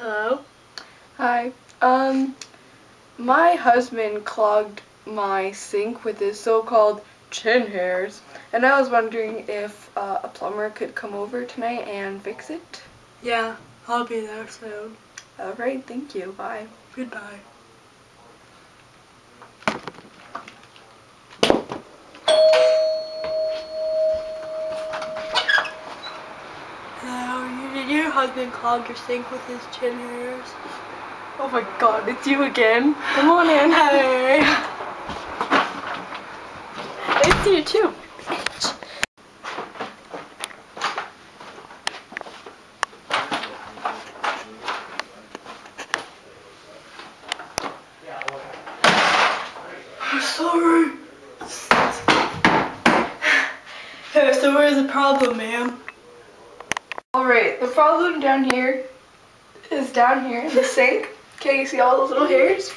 Hello? Hi. My husband clogged my sink with his so-called chin hairs, and I was wondering if a plumber could come over tonight and fix it. Yeah, I'll be there soon. Alright, thank you. Bye. Goodbye. Hello, did your husband clog your sink with his chin hairs? Oh my god, it's you again. Come on in. Hey! It's you too. I'm sorry. Hey, so where's the problem, ma'am? Alright, the problem down here is down here in the sink. Okay, you see all those little hairs?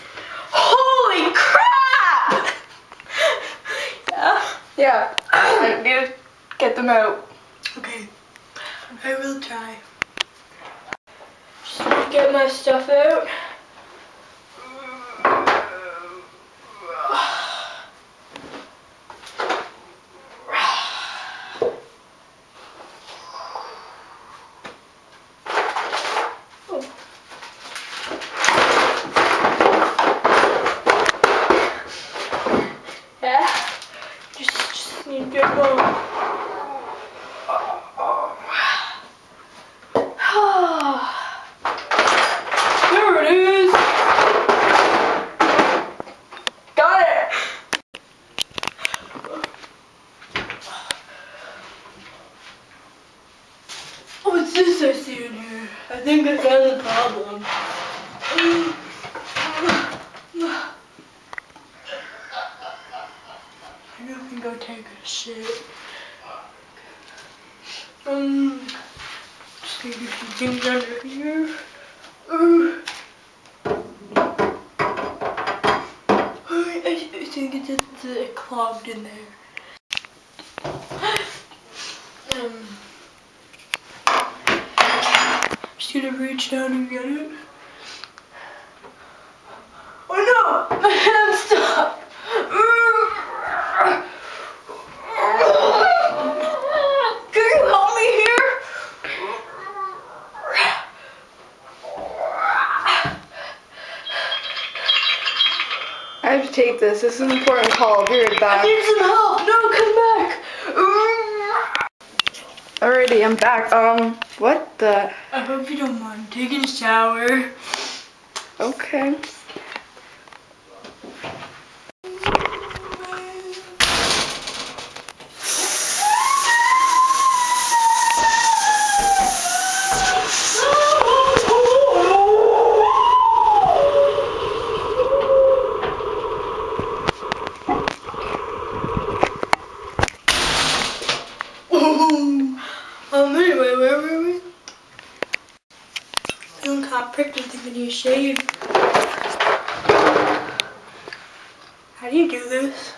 Holy crap! Yeah. I need to get them out. Okay, I will try. Just get my stuff out. Yeah, just need to get home. There it is. Got it! What's this I see in here? I think I found the problem. Maybe I can go take a shit. Just need a few things under here. I think it's clogged in there. Just gonna reach down and get it. Oh no! My hand stopped! Can you help me here? I have to take this. This is an important call. I'll be right I back. need some help! No, come back! Alrighty, I'm back. What the? I hope you don't mind taking a shower. Okay. Anyway, where were we? Feeling kind of pricked. I think I need to shave. How do you do this?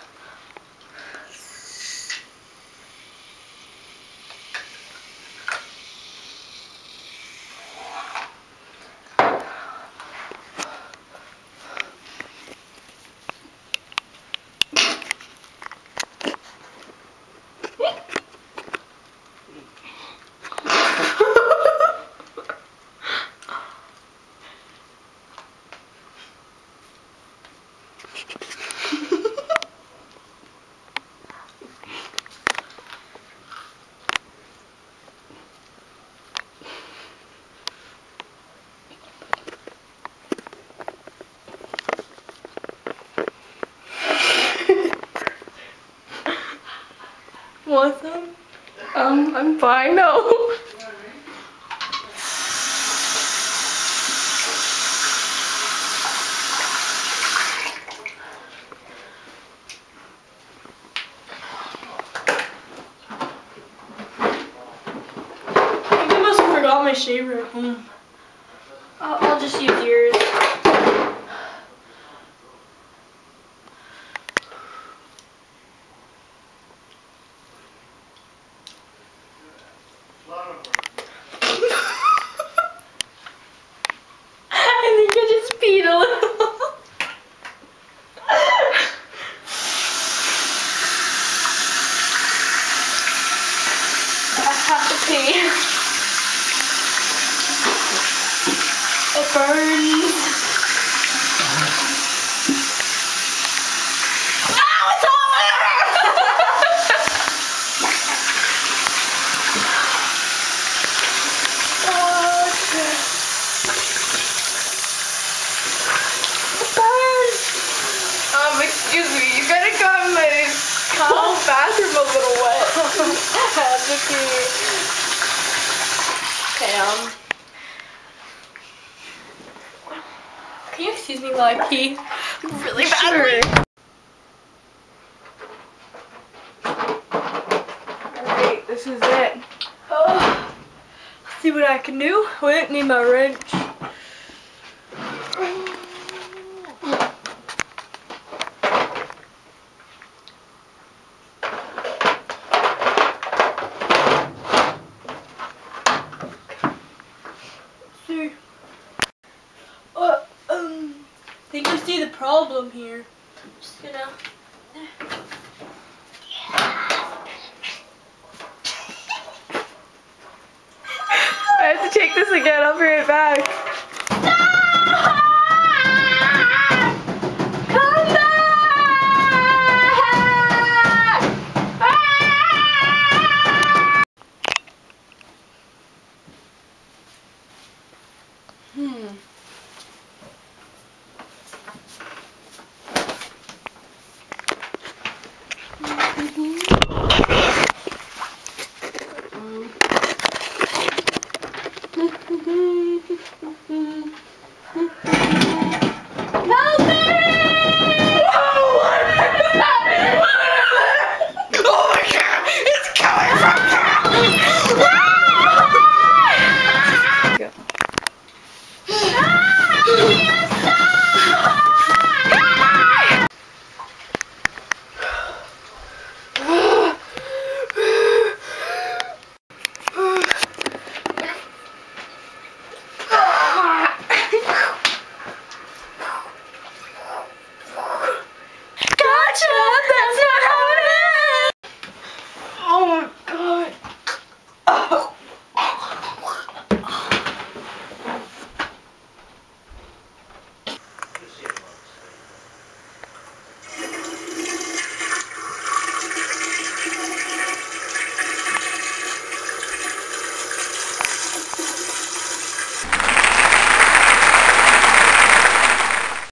Want some? I'm fine. No. I must have forgot my shaver at home. I'll just use yours. It burns. Ow, it's all over! Oh, shit. It burns. Excuse me, you gotta got my whole bathroom a little wet. Okay, can you excuse me while I pee really badly? Sure. Alright, this is it. Oh, let's see what I can do. Wait, need my wrench. See. I think you see the problem here. Just gonna. I have to take this again, I'll be right back. Come back!